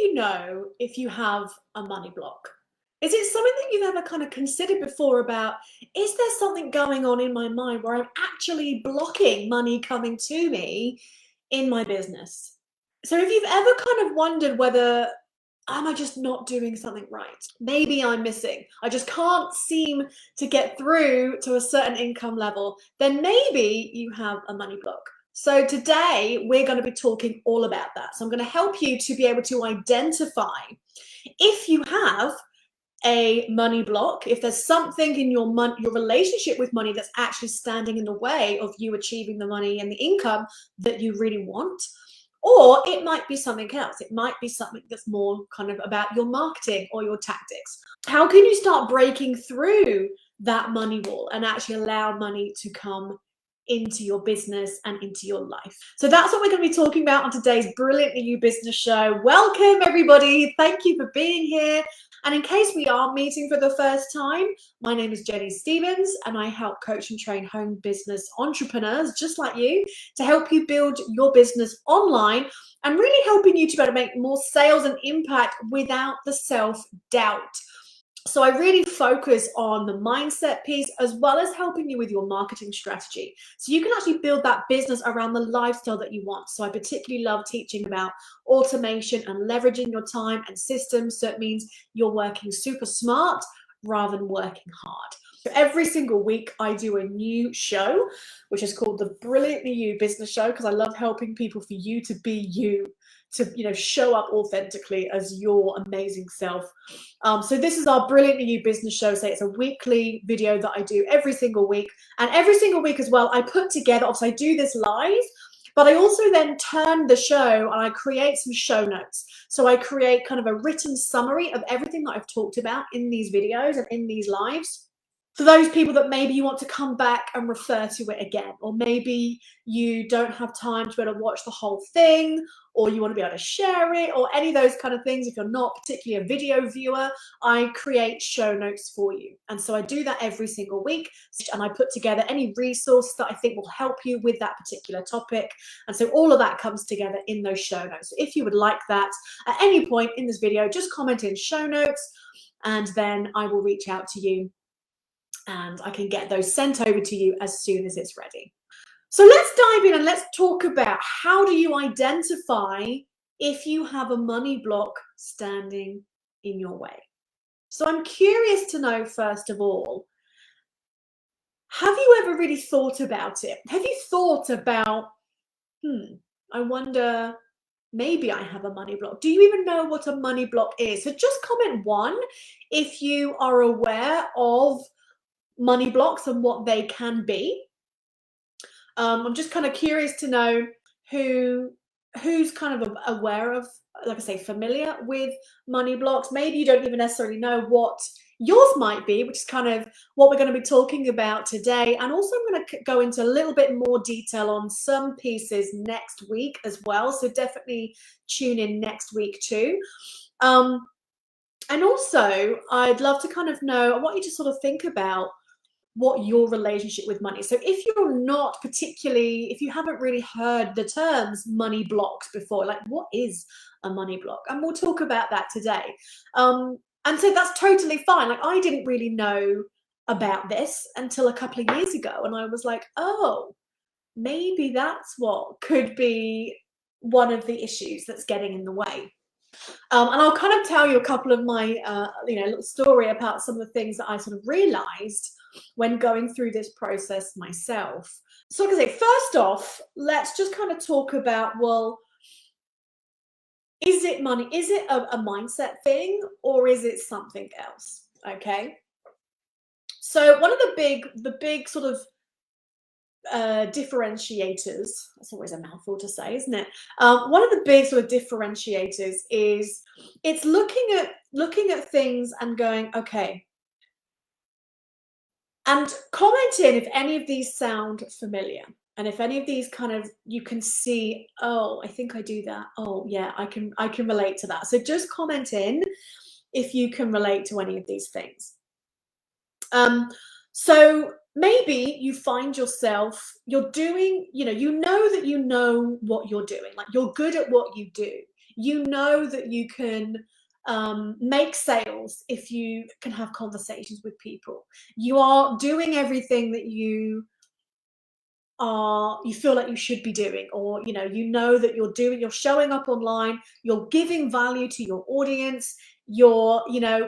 you know if you have a money block? Is it something that you've ever kind of considered before about, is there something going on in my mind where I'm actually blocking money coming to me in my business? So if you've ever kind of wondered whether, am I just not doing something right? Maybe I'm missing. I just can't seem to get through to a certain income level. Then maybe you have a money block. So today we're going to be talking all about that. So I'm going to help you to be able to identify if you have a money block, if there's something in your relationship with money that's actually standing in the way of you achieving the money and the income that you really want. Or it might be something else. It might be something that's more kind of about your marketing or your tactics. How can you start breaking through that money wall and actually allow money to come into your business and into your life? So that's what we're going to be talking about on today's Brilliantly You Business Show. Welcome, everybody. Thank you for being here. And in case we are meeting for the first time, my name is Jenny Stevens, and I help coach and train home business entrepreneurs just like you to help you build your business online and really helping you to be able to make more sales and impact without the self-doubt. So I really focus on the mindset piece as well as helping you with your marketing strategy. So you can actually build that business around the lifestyle that you want. So I particularly love teaching about automation and leveraging your time and systems. So it means you're working super smart rather than working hard. So every single week I do a new show, which is called the Brilliantly You Business Show, because I love helping people for you to be you, to show up authentically as your amazing self. So this is our Brilliantly You Business Show. So it's a weekly video that I do every single week, and every single week as well I put together, obviously I do this live, but I also then turn the show and I create some show notes. So I create kind of a written summary of everything that I've talked about in these videos and in these lives, for those people that maybe you want to come back and refer to it again, or maybe you don't have time to be able to watch the whole thing, or you want to be able to share it, or any of those kind of things. If you're not particularly a video viewer, I create show notes for you. And so I do that every single week, and I put together any resource that I think will help you with that particular topic. And so all of that comes together in those show notes. So if you would like that at any point in this video, just comment in show notes, and then I will reach out to you and I can get those sent over to you as soon as it's ready. So let's dive in and let's talk about, how do you identify if you have a money block standing in your way? So I'm curious to know, first of all, have you ever really thought about it? Have you thought about, I wonder, maybe I have a money block. Do you even know what a money block is? So just comment 1 if you are aware of money blocks and what they can be. I'm just kind of curious to know who's kind of aware of, like I say, familiar with money blocks. Maybe you don't even necessarily know what yours might be, which is kind of what we're going to be talking about today. And also I'm going to go into a little bit more detail on some pieces next week as well. So definitely tune in next week too. And also I'd love to kind of know, I want you to sort of think about what your relationship with money. So if you're not particularly, if you haven't really heard the terms money blocks before, like what is a money block? And we'll talk about that today. And so that's totally fine. Like I didn't really know about this until a couple of years ago. And I was like, oh, maybe that's what could be one of the issues that's getting in the way. And I'll kind of tell you a couple of my, little story about some of the things that I sort of realized when going through this process myself. So like I say, first off, let's just kind of talk about, well, is it money? Is it a mindset thing, or is it something else? Okay. So one of the big sort of differentiators, that's always a mouthful to say, isn't it? One of the big sort of differentiators is it's looking at things and going, okay, and comment in if any of these sound familiar, and if any of these kind of, you can see, oh, I think I do that. Oh yeah, I can relate to that. So just comment in if you can relate to any of these things. So maybe you find yourself, you're doing, you know that you know what you're doing, like you're good at what you do. You know that you can make sales if you can have conversations with people. You are doing everything that you feel like you should be doing, or you know that you're showing up online, you're giving value to your audience, you're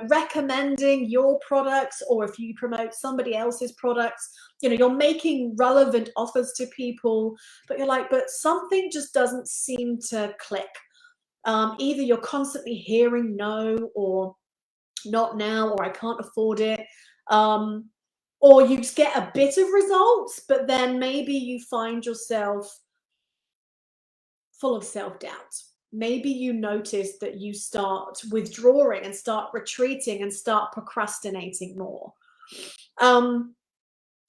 recommending your products, or if you promote somebody else's products, you're making relevant offers to people, but you're like, but something just doesn't seem to click. Either you're constantly hearing no, or not now, or I can't afford it, or you just get a bit of results, but then maybe you find yourself full of self-doubt. Maybe you notice that you start withdrawing and start retreating and start procrastinating more.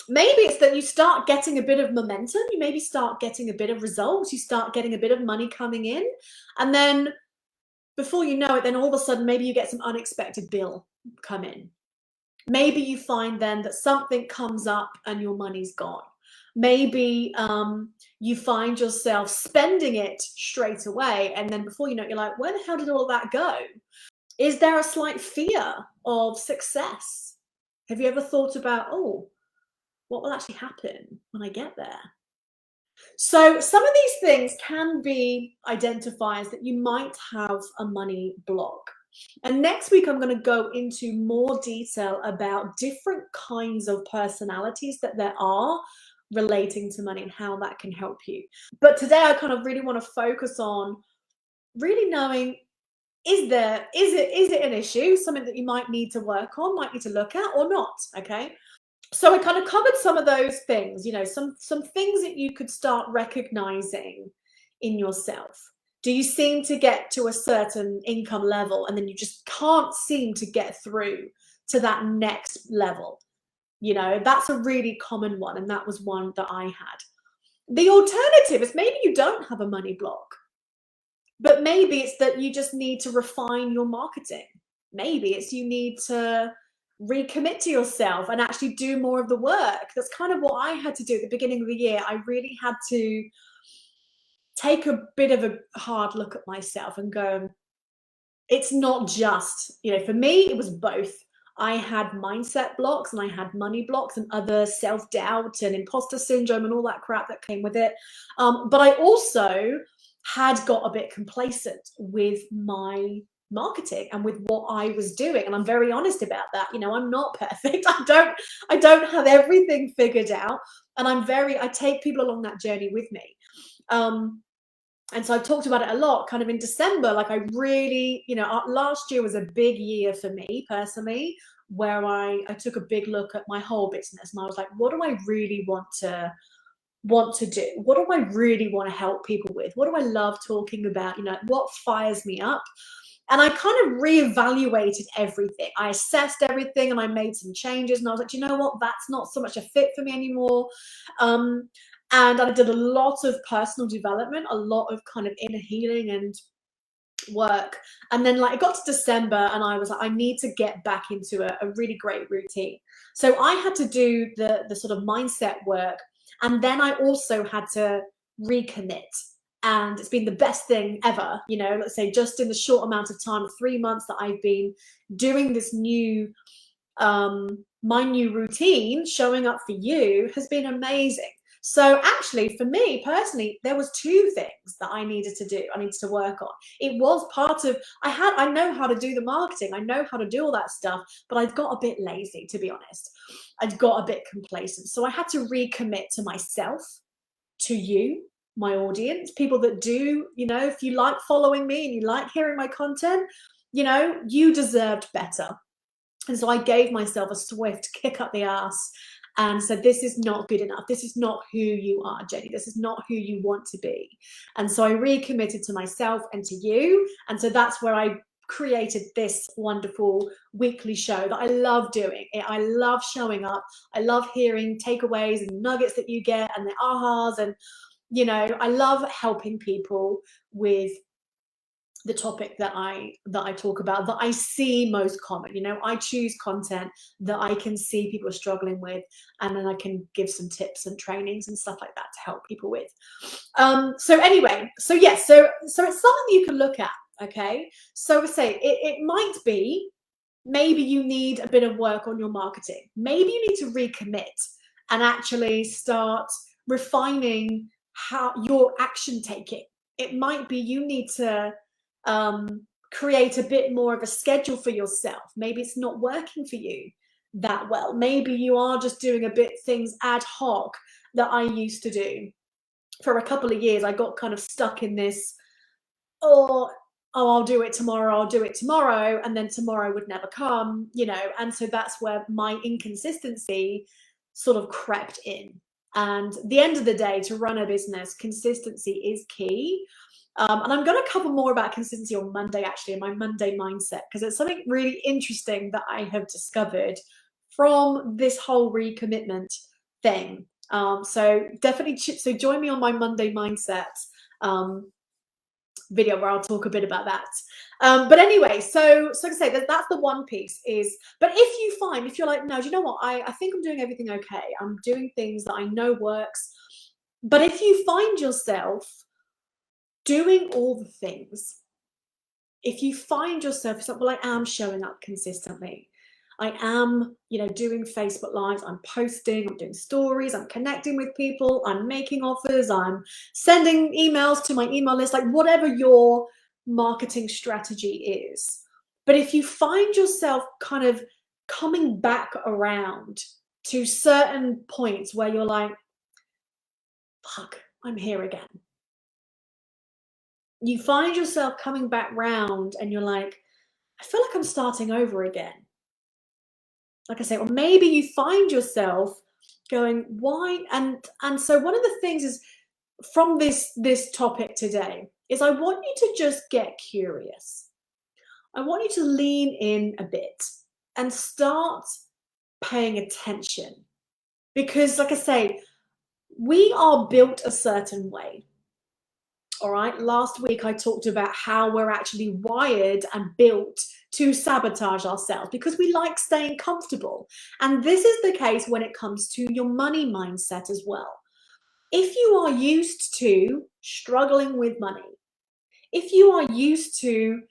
Maybe it's that you start getting a bit of momentum, you maybe start getting a bit of results, you start getting a bit of money coming in, and then before you know it, then all of a sudden maybe you get some unexpected bill come in. Maybe you find then that something comes up and your money's gone. Maybe you find yourself spending it straight away, and then before you know it, you're like, where the hell did all of that go? Is there a slight fear of success? Have you ever thought about, oh, what will actually happen when I get there? So some of these things can be identifiers that you might have a money block. And next week, I'm going to go into more detail about different kinds of personalities that there are relating to money and how that can help you. But today, I kind of really want to focus on really knowing, is it an issue, something that you might need to work on, might need to look at, or not? Okay. So I kind of covered some of those things, some things that you could start recognizing in yourself. Do you seem to get to a certain income level and then you just can't seem to get through to that next level? That's a really common one, and that was one that I had. The alternative is maybe you don't have a money block, but maybe it's that you just need to refine your marketing. Maybe it's you need to recommit to yourself and actually do more of the work. That's kind of what I had to do at the beginning of the year. I really had to take a bit of a hard look at myself and go, it's not just, for me, it was both. I had mindset blocks and I had money blocks and other self-doubt and imposter syndrome and all that crap that came with it. But I also had got a bit complacent with my marketing and with what I was doing, and I'm very honest about that. I'm not perfect. I don't have everything figured out, and I take people along that journey with me. And so I talked about it a lot kind of in December. Like, I really, last year was a big year for me personally, where I took a big look at my whole business, and I was like, what do I really want to do? What do I really want to help people with? What do I love talking about? What fires me up? And I kind of reevaluated everything. I assessed everything and I made some changes, and I was like, you know what? That's not so much a fit for me anymore. And I did a lot of personal development, a lot of kind of inner healing and work. And then it got to December and I was like, I need to get back into a really great routine. So I had to do the sort of mindset work. And then I also had to recommit. And it's been the best thing ever, let's say just in the short amount of time, 3 months that I've been doing this new, my new routine, showing up for you, has been amazing. So actually, for me personally, there was 2 things that I needed to do. I needed to work on. It was part of, I know how to do the marketing. I know how to do all that stuff, but I'd got a bit lazy, to be honest. I'd got a bit complacent. So I had to recommit to myself, to you, my audience, people that do, if you like following me and you like hearing my content, you deserved better. And so I gave myself a swift kick up the ass and said, this is not good enough. This is not who you are, Jenny. This is not who you want to be. And so I recommitted to myself and to you. And so that's where I created this wonderful weekly show that I love doing. I love showing up. I love hearing takeaways and nuggets that you get and the ahas. And, I love helping people with the topic that I talk about, that I see most common. I choose content that I can see people are struggling with, and then I can give some tips and trainings and stuff like that to help people with. So anyway, so yes, so it's something you can look at. okay? So I say it might be, maybe you need a bit of work on your marketing. Maybe you need to recommit and actually start refining how your action taking. It might be you need to create a bit more of a schedule for yourself. Maybe it's not working for you that well. Maybe you are just doing a bit things ad hoc that I used to do. For a couple of years, I got kind of stuck in this, oh, I'll do it tomorrow, I'll do it tomorrow, and then tomorrow would never come, you know, and so that's where my inconsistency sort of crept in. And at the end of the day, to run a business, consistency is key. And I'm going to cover more about consistency on Monday, actually, in my Monday mindset, because it's something really interesting that I have discovered from this whole recommitment thing. So definitely, so join me on my Monday mindset video where I'll talk a bit about that. But anyway, so like I say, that's the one piece is, but if you find, if you're like, no, do you know what? I think I'm doing everything okay. I'm doing things that I know works. But if you find yourself doing all the things, if you find yourself, it's like, well, I am showing up consistently. I am, you know, doing Facebook Lives, I'm posting, I'm doing stories, I'm connecting with people, I'm making offers, I'm sending emails to my email list, like whatever your marketing strategy is. But if you find yourself kind of coming back around to certain points where you're like, fuck, I'm here again. You find yourself coming back round and you're like, I feel like I'm starting over again. Like I say, or maybe you find yourself going, why? And so one of the things is from this topic today is I want you to just get curious. I want you to lean in a bit and start paying attention. Because like I say, we are built a certain way. All right. Last week, I talked about how we're actually wired and built to sabotage ourselves because we like staying comfortable. And this is the case when it comes to your money mindset as well. If you are used to struggling with money, if you are used to,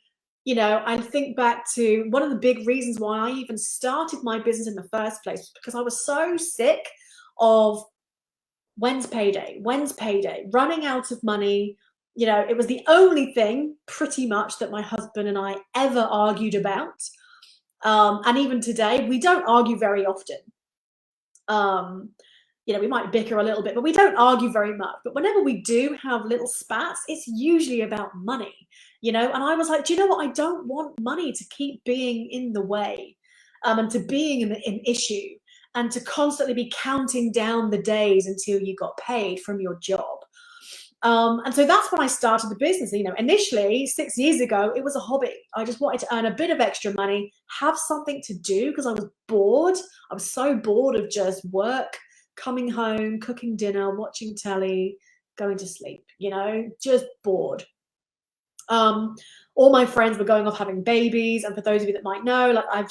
you know, I think back to one of the big reasons why I even started my business in the first place, because I was so sick of when's payday, running out of money. You know, it was the only thing pretty much that my husband and I ever argued about. And even today, we don't argue very often. You know, we might bicker a little bit, but we don't argue very much. But whenever we do have little spats, it's usually about money, you know? And I was like, do you know what? I don't want money to keep being in the way and to being an issue and to constantly be counting down the days until you got paid from your job. And so that's when I started the business. You know, initially 6 years ago, it was a hobby. I just wanted to earn a bit of extra money, have something to do because I was bored. I was so bored of just work, coming home, cooking dinner, watching telly, going to sleep, you know, just bored. All my friends were going off having babies, and for those of you that might know, like I've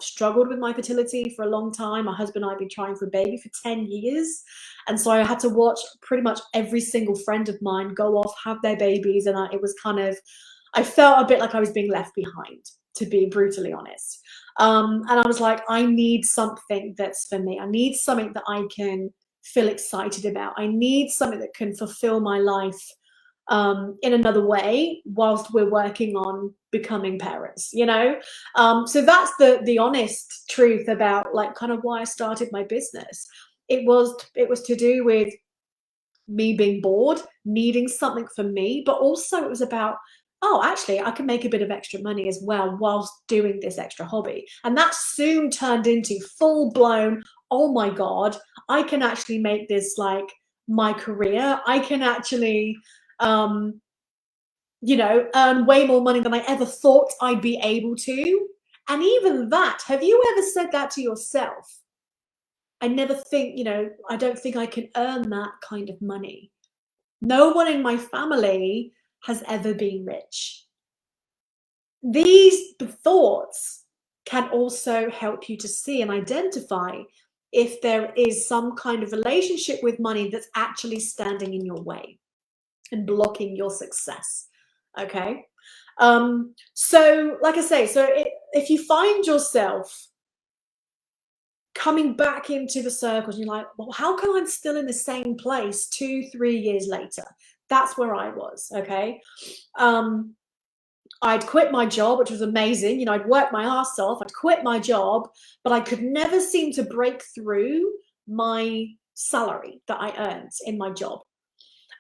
struggled with my fertility for a long time. My husband and I have been trying for a baby for 10 years, and so I had to watch pretty much every single friend of mine go off, have their babies, and it was kind of, I felt a bit like I was being left behind, to be brutally honest. And I was like, I need something that's for me. I need something that I can feel excited about. I need something that can fulfill my life in another way whilst we're working on becoming parents, you know. So that's the honest truth about like kind of why I started my business. It was to do with me being bored, needing something for me, but also it was about, oh, actually I can make a bit of extra money as well whilst doing this extra hobby. And that soon turned into full blown, oh my god, I can actually make this like my career. I can actually you know, earn way more money than I ever thought I'd be able to. And even that, have you ever said that to yourself? I never think, you know, I don't think I can earn that kind of money. No one in my family has ever been rich. These thoughts can also help you to see and identify if there is some kind of relationship with money that's actually standing in your way and blocking your success. Okay. So like I say, if you find yourself coming back into the circles, you're like, well, how come I'm still in the same place 2, 3 years later? That's where I was. Okay. I'd quit my job, which was amazing. You know, I'd worked my ass off. I'd quit my job, but I could never seem to break through my salary that I earned in my job.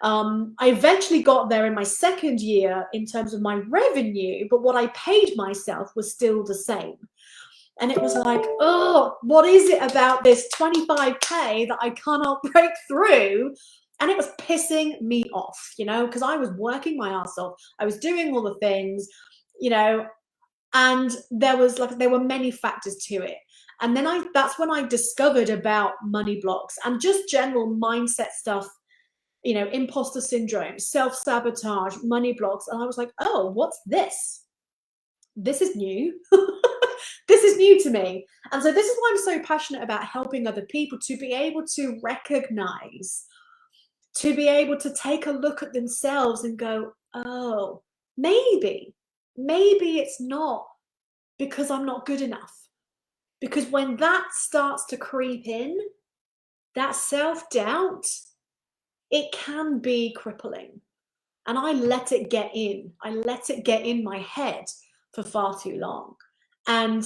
I eventually got there in my second year in terms of my revenue, but what I paid myself was still the same. And it was like, oh, what is it about this 25K that I cannot break through? And it was pissing me off, you know, because I was working my ass off. I was doing all the things, you know, and there were many factors to it. And then that's when I discovered about money blocks and just general mindset stuff, you know, imposter syndrome, self-sabotage, money blocks. And I was like, oh, what's this? This is new. This is new to me. And so this is why I'm so passionate about helping other people to be able to recognize, to be able to take a look at themselves and go, oh, maybe it's not because I'm not good enough. Because when that starts to creep in, that self-doubt, it can be crippling. And I let it get in. I let it get in my head for far too long. And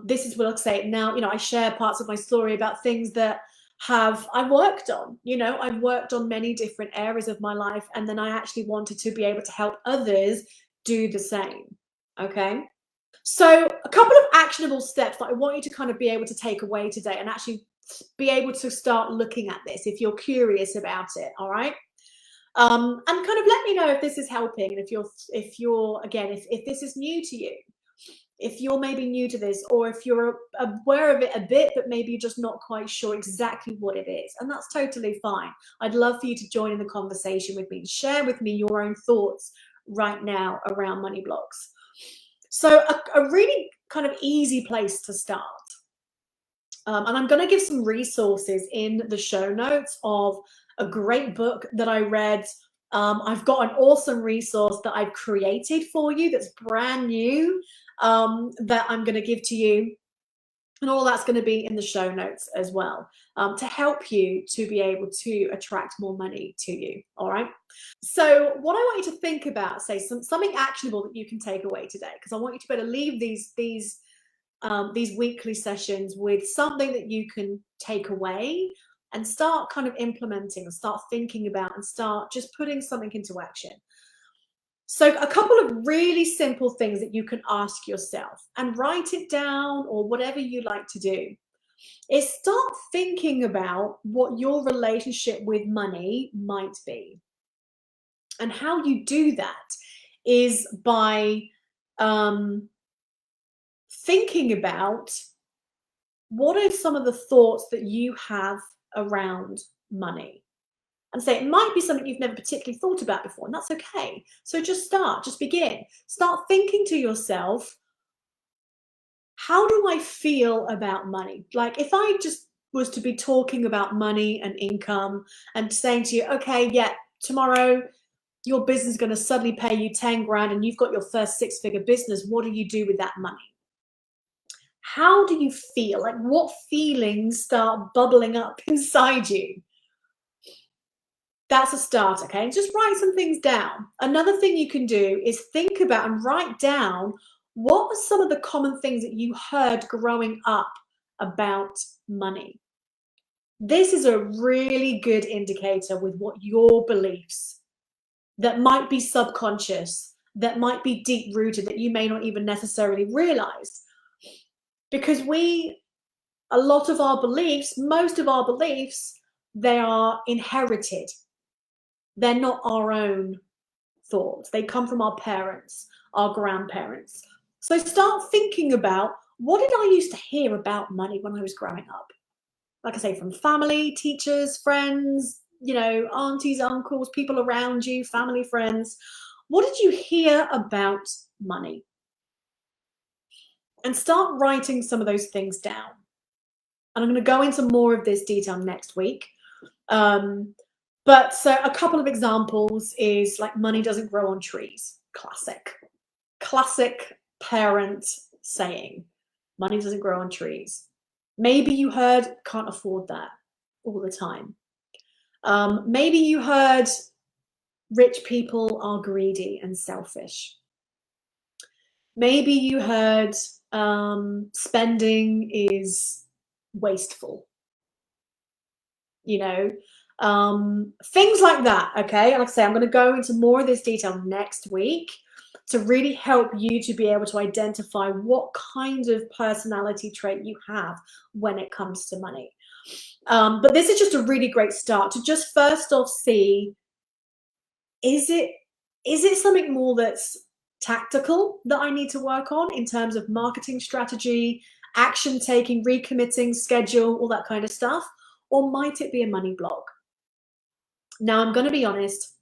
this is what I'll say now. You know, I share parts of my story about things that I worked on. You know, I've worked on many different areas of my life, and then I actually wanted to be able to help others do the same. Okay. So a couple of actionable steps that I want you to kind of be able to take away today and actually be able to start looking at this if you're curious about it. All right. And kind of let me know if this is helping, and if you're again, if this is new to you, if you're maybe new to this, or if you're aware of it a bit but maybe you're just not quite sure exactly what it is, and that's totally fine. I'd love for you to join in the conversation with me and share with me your own thoughts right now around money blocks. So a really kind of easy place to start, and I'm going to give some resources in the show notes of a great book that I read. I've got an awesome resource that I've created for you that's brand new, that I'm going to give to you. And all that's going to be in the show notes as well, to help you to be able to attract more money to you. All right. So what I want you to think about, say something actionable that you can take away today, because I want you to be able to leave these weekly sessions with something that you can take away and start kind of implementing and start thinking about and start just putting something into action. So a couple of really simple things that you can ask yourself and write it down or whatever you like to do is start thinking about what your relationship with money might be. And how you do that is by thinking about what are some of the thoughts that you have around money. And say it might be something you've never particularly thought about before, and that's okay. So just begin. Start thinking to yourself, how do I feel about money? Like if I just was to be talking about money and income and saying to you, okay, yeah, tomorrow your business is going to suddenly pay you 10 grand and you've got your first 6-figure business, what do you do with that money? How do you feel? Like what feelings start bubbling up inside you? That's a start, okay? And just write some things down. Another thing you can do is think about and write down what are some of the common things that you heard growing up about money. This is a really good indicator with what your beliefs that might be subconscious, that might be deep rooted, that you may not even necessarily realize. Because a lot of our beliefs, most of our beliefs, they are inherited. They're not our own thoughts. They come from our parents, our grandparents. So start thinking about, what did I used to hear about money when I was growing up? Like I say, from family, teachers, friends, you know, aunties, uncles, people around you, family, friends. What did you hear about money? And start writing some of those things down. And I'm going to go into more of this detail next week. But so a couple of examples is like money doesn't grow on trees. Classic parent saying, money doesn't grow on trees. Maybe you heard, can't afford that all the time. Maybe you heard, rich people are greedy and selfish. Maybe you heard, spending is wasteful. You know, things like that. Okay, like I say, I'm going to go into more of this detail next week to really help you to be able to identify what kind of personality trait you have when it comes to money. But this is just a really great start to just first off see, is it something more that's tactical that I need to work on in terms of marketing strategy, action taking, recommitting, schedule, all that kind of stuff? Or might it be a money block? Now, I'm going to be honest,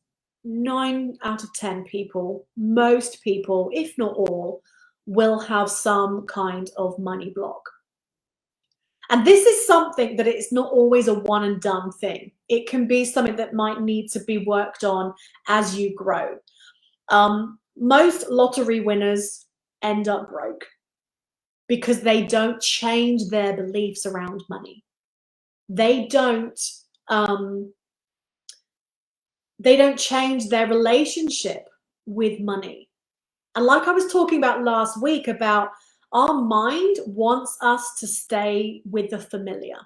9 out of 10 people, most people, if not all, will have some kind of money block. And this is something that it's not always a one and done thing. It can be something that might need to be worked on as you grow. Most lottery winners end up broke because they don't change their beliefs around money. They don't change their relationship with money. And like I was talking about last week about our mind wants us to stay with the familiar.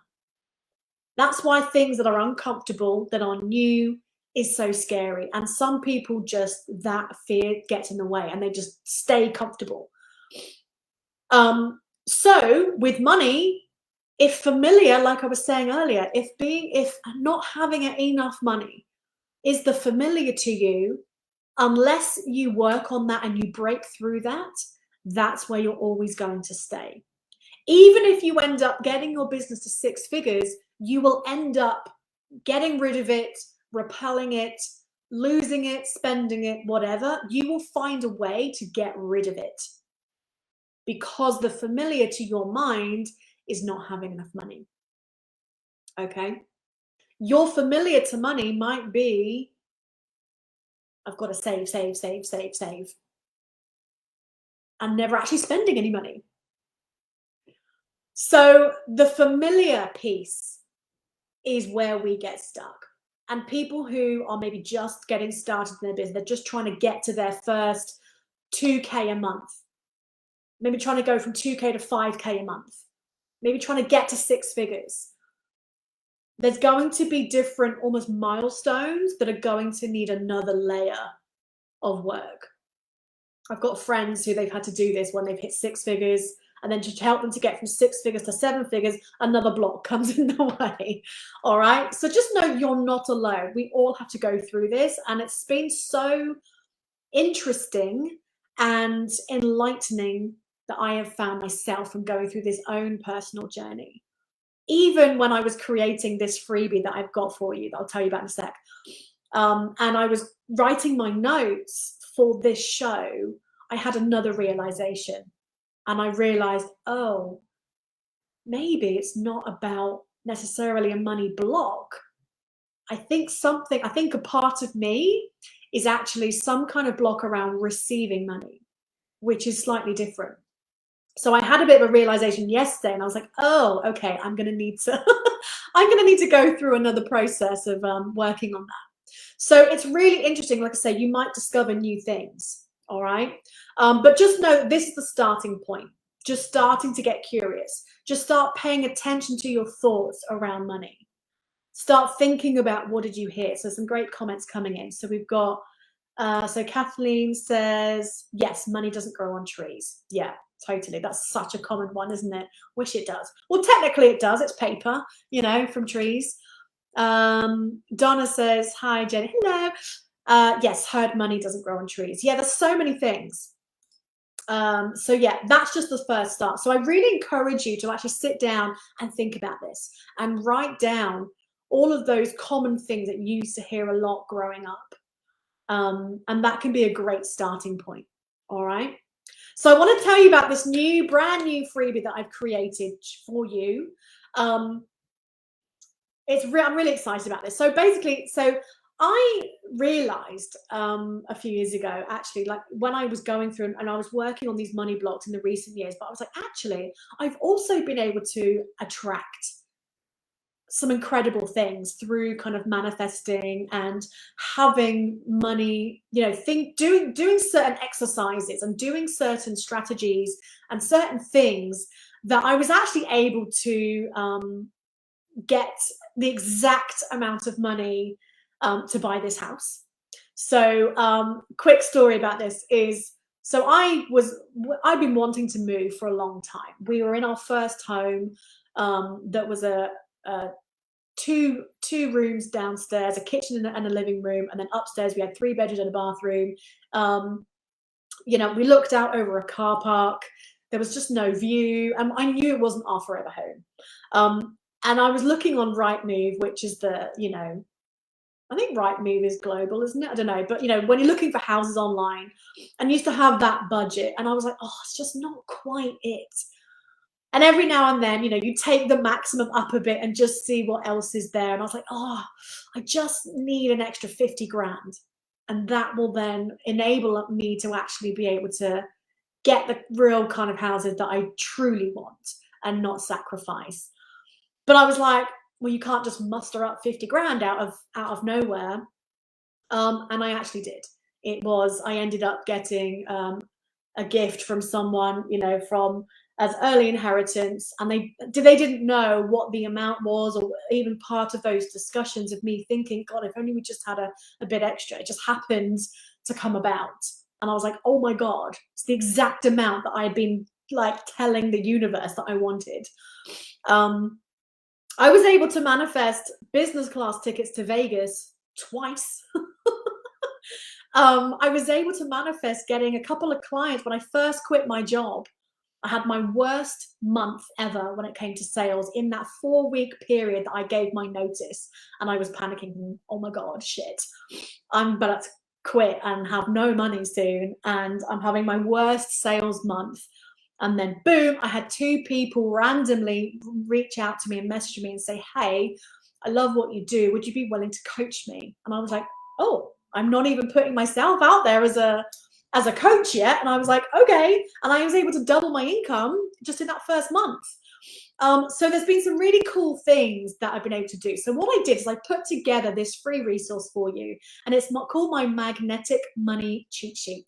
That's why things that are uncomfortable, that are new, is so scary. And some people just, that fear gets in the way and they just stay comfortable. So with money, if familiar, like I was saying earlier, if not having enough money is the familiar to you, unless you work on that and you break through that, that's where you're always going to stay. Even if you end up getting your business to 6 figures, you will end up getting rid of it, repelling it, losing it, spending it, whatever. You will find a way to get rid of it because the familiar to your mind is not having enough money. Okay? Your familiar to money might be, I've got to save, and never actually spending any money. So the familiar piece is where we get stuck. And people who are maybe just getting started in their business, they're just trying to get to their first 2K a month, maybe trying to go from 2K to 5K a month, maybe trying to get to 6 figures. There's going to be different almost milestones that are going to need another layer of work. I've got friends who they've had to do this when they've hit 6 figures, and then to help them to get from 6 figures to 7 figures, another block comes in the way. All right. So just know you're not alone. We all have to go through this. And it's been so interesting and enlightening that I have found myself from going through this own personal journey. Even when I was creating this freebie that I've got for you, that I'll tell you about in a sec. And I was writing my notes for this show, I had another realization. And I realized, oh, maybe it's not about necessarily a money block. I think a part of me is actually some kind of block around receiving money, which is slightly different. So I had a bit of a realization yesterday and I was like, oh, okay, I'm going to need to go through another process of working on that. So it's really interesting. Like I say, you might discover new things. All right. But just know this is the starting point. Just starting to get curious. Just start paying attention to your thoughts around money. Start thinking about, what did you hear? So some great comments coming in. So we've got, so Kathleen says, yes, money doesn't grow on trees. Yeah, totally. That's such a common one, isn't it? Wish it does. Well, technically it does. It's paper, from trees. Donna says, hi, Jenny. Hello. Yes, heard money doesn't grow on trees. Yeah, there's so many things. So yeah, that's just the first start. So I really encourage you to actually sit down and think about this and write down all of those common things that you used to hear a lot growing up. And that can be a great starting point. All right. So I want to tell you about this brand new freebie that I've created for you. I'm really excited about this. So basically, I realized a few years ago, actually, like when I was going through and I was working on these money blocks in the recent years, but I was like, actually, I've also been able to attract some incredible things through kind of manifesting and having money, you know, doing certain exercises and doing certain strategies and certain things that I was actually able to get the exact amount of money to buy this house. So quick story about this is, so I've been wanting to move for a long time. We were in our first home that was a two rooms downstairs, a kitchen and a living room, and then upstairs we had 3 bedrooms and a bathroom. You know, we looked out over a car park. There was just no view, and I knew it wasn't our forever home. And I was looking on Rightmove, which is the, you know, I think Rightmove is global, isn't it? I don't know, but you know, when you're looking for houses online, and used to have that budget, and I was like, oh, it's just not quite it. And every now and then, you know, you take the maximum up a bit and just see what else is there. And I was like, oh, I just need an extra 50 grand. And that will then enable me to actually be able to get the real kind of houses that I truly want and not sacrifice. But I was like, well, you can't just muster up 50 grand out of nowhere. And I actually did. I ended up getting a gift from someone, you know, from as early inheritance, and they didn't know what the amount was, or even part of those discussions of me thinking, God, if only we just had a bit extra. It just happened to come about, and I was like, oh my God, it's the exact amount that I had been like telling the universe that I wanted. I was able to manifest business class tickets to Vegas twice. I was able to manifest getting a couple of clients when I first quit my job. I had my worst month ever when it came to sales in that 4-week period that I gave my notice, and I was panicking. Oh my God, shit. I'm about to quit and have no money soon, and I'm having my worst sales month. And then boom, I had 2 people randomly reach out to me and message me and say, hey, I love what you do. Would you be willing to coach me? And I was like, oh, I'm not even putting myself out there as a coach yet. And I was like, okay. And I was able to double my income just in that first month. So there's been some really cool things that I've been able to do. So what I did is I put together this free resource for you, and it's called my Magnetic Money Cheat Sheet.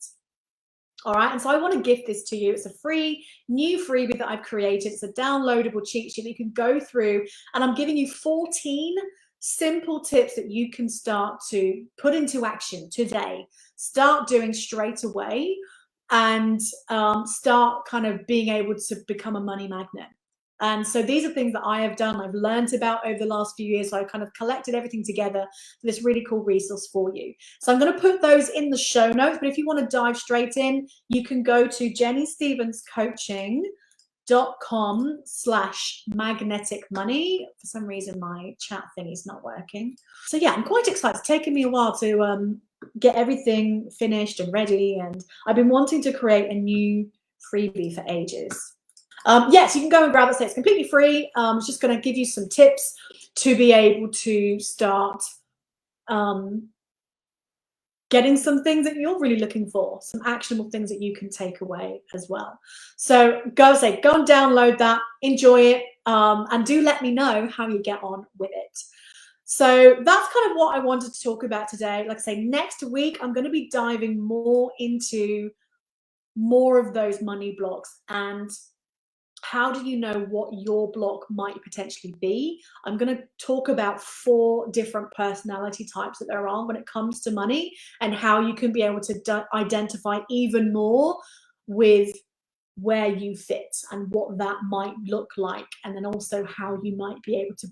All right, and so I want to gift this to you. It's a free new freebie that I've created. It's a downloadable cheat sheet that you can go through, and I'm giving you 14 simple tips that you can start to put into action today. Start doing straight away, and start kind of being able to become a money magnet. And so these are things that I have done, I've learned about over the last few years. So I kind of collected everything together for this really cool resource for you. So I'm going to put those in the show notes, but if you want to dive straight in, you can go to jennystevenscoaching.com/magnetic money. For some reason, my chat thing is not working. So yeah, I'm quite excited. It's taken me a while to get everything finished and ready. And I've been wanting to create a new freebie for ages. Yes, you can go and grab it. So it's completely free. It's just going to give you some tips to be able to start getting some things that you're really looking for, some actionable things that you can take away as well. So go and download that, enjoy it, and do let me know how you get on with it. So that's kind of what I wanted to talk about today. Like I say, next week, I'm going to be diving more into more of those money blocks, and how do you know what your block might potentially be? I'm going to talk about 4 different personality types that there are when it comes to money, and how you can be able to identify even more with where you fit and what that might look like, and then also how you might be able to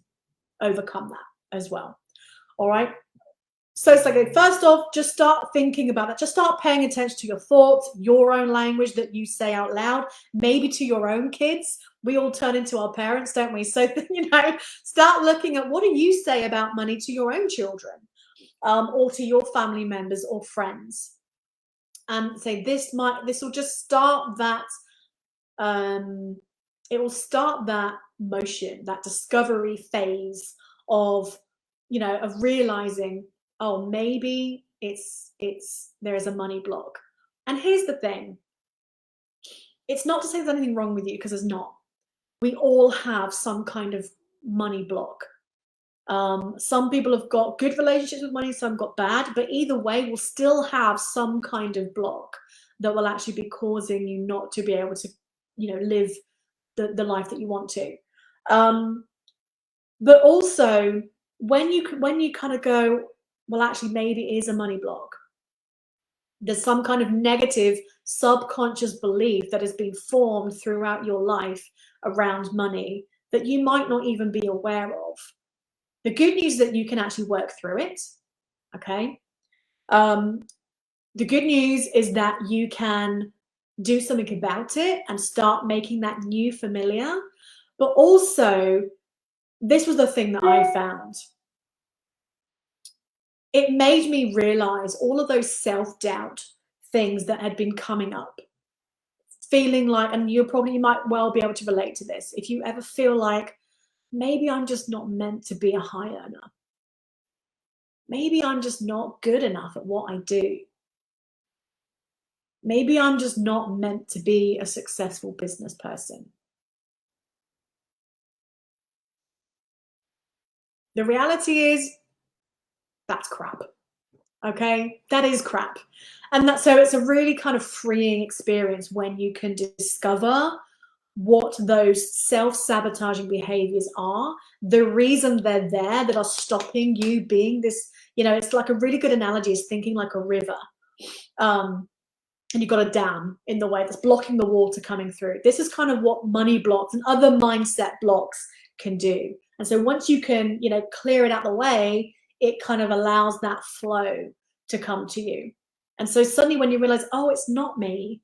overcome that as well. All right. So it's like, first off, just start thinking about that. Just start paying attention to your thoughts, your own language that you say out loud, maybe to your own kids. We all turn into our parents, don't we? So, you know, start looking at what do you say about money to your own children, or to your family members or friends. And say, this will just start that, it will start that motion, that discovery phase of, you know, of realizing, oh, maybe there is a money block. And here's the thing. It's not to say there's anything wrong with you, because there's not. We all have some kind of money block. Some people have got good relationships with money, some got bad, but either way, we'll still have some kind of block that will actually be causing you not to be able to, live the life that you want to. But also, when you kind of go, well, actually, maybe it is a money block. There's some kind of negative subconscious belief that has been formed throughout your life around money that you might not even be aware of. The good news is that you can actually work through it, okay? The good news is that you can do something about it and start making that new familiar. But also, this was the thing that I found. It made me realize all of those self-doubt things that had been coming up. Feeling like, and you might well be able to relate to this, if you ever feel like, maybe I'm just not meant to be a high earner. Maybe I'm just not good enough at what I do. Maybe I'm just not meant to be a successful business person. The reality is, that's crap. Okay, that is crap. And so it's a really kind of freeing experience when you can discover what those self-sabotaging behaviors are, the reason they're there that are stopping you being this, it's like a really good analogy is thinking like a river. And you've got a dam in the way that's blocking the water coming through. This is kind of what money blocks and other mindset blocks can do. And so once you can, clear it out the way, it kind of allows that flow to come to you. And so suddenly when you realize, oh, it's not me,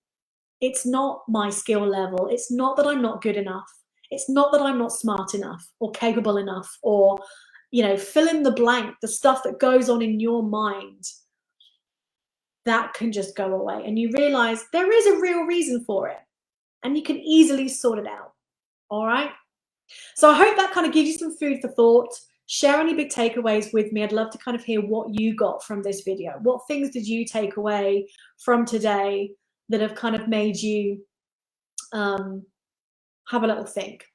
it's not my skill level, it's not that I'm not good enough, it's not that I'm not smart enough or capable enough, or, fill in the blank, the stuff that goes on in your mind, that can just go away. And you realize there is a real reason for it and you can easily sort it out. All right. So I hope that kind of gives you some food for thought. Share any big takeaways with me. I'd love to kind of hear what you got from this video. What things did you take away from today that have kind of made you have a little think?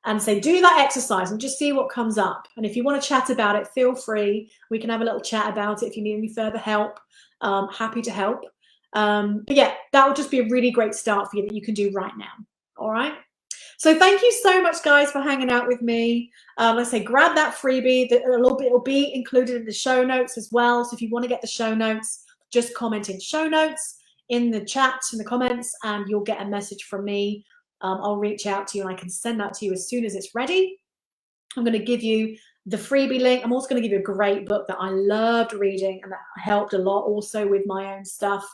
And say, do that exercise and just see what comes up. And if you want to chat about it, feel free. We can have a little chat about it. If you need any further help, happy to help. But yeah, that would just be a really great start for you that you can do right now. All right. So thank you so much, guys, for hanging out with me. Let's say grab that freebie. It'll be included in the show notes as well. So if you want to get the show notes, just comment in show notes in the chat, in the comments, and you'll get a message from me. I'll reach out to you and I can send that to you as soon as it's ready. I'm going to give you the freebie link. I'm also going to give you a great book that I loved reading and that helped a lot also with my own stuff.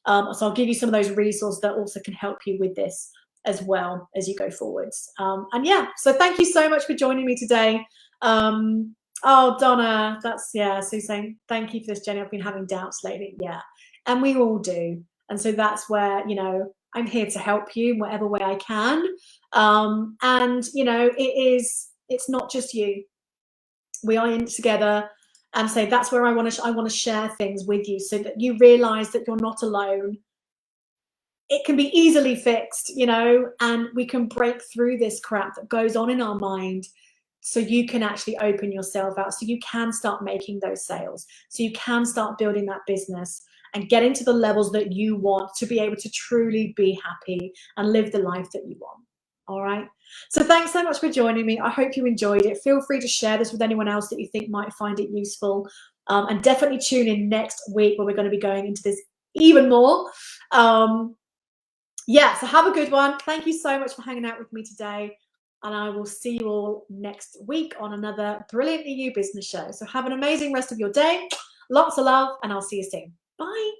So I'll give you some of those resources that also can help you with this as well as you go forwards. And yeah, so thank you so much for joining me today. Oh, Donna, Sue's saying, thank you for this, Jenny. I've been having doubts lately. Yeah, and we all do. And so that's where, I'm here to help you in whatever way I can. And, it's not just you. We are in together. And so that's where I want to share things with you so that you realize that you're not alone. It can be easily fixed, and we can break through this crap that goes on in our mind so you can actually open yourself out, so you can start making those sales, so you can start building that business and get into the levels that you want to be able to truly be happy and live the life that you want. All right. So thanks so much for joining me. I hope you enjoyed it. Feel free to share this with anyone else that you think might find it useful. And definitely tune in next week where we're going to be going into this even more. Yeah, so have a good one. Thank you so much for hanging out with me today. And I will see you all next week on another Brilliantly You Business Show. So have an amazing rest of your day. Lots of love, and I'll see you soon. Bye.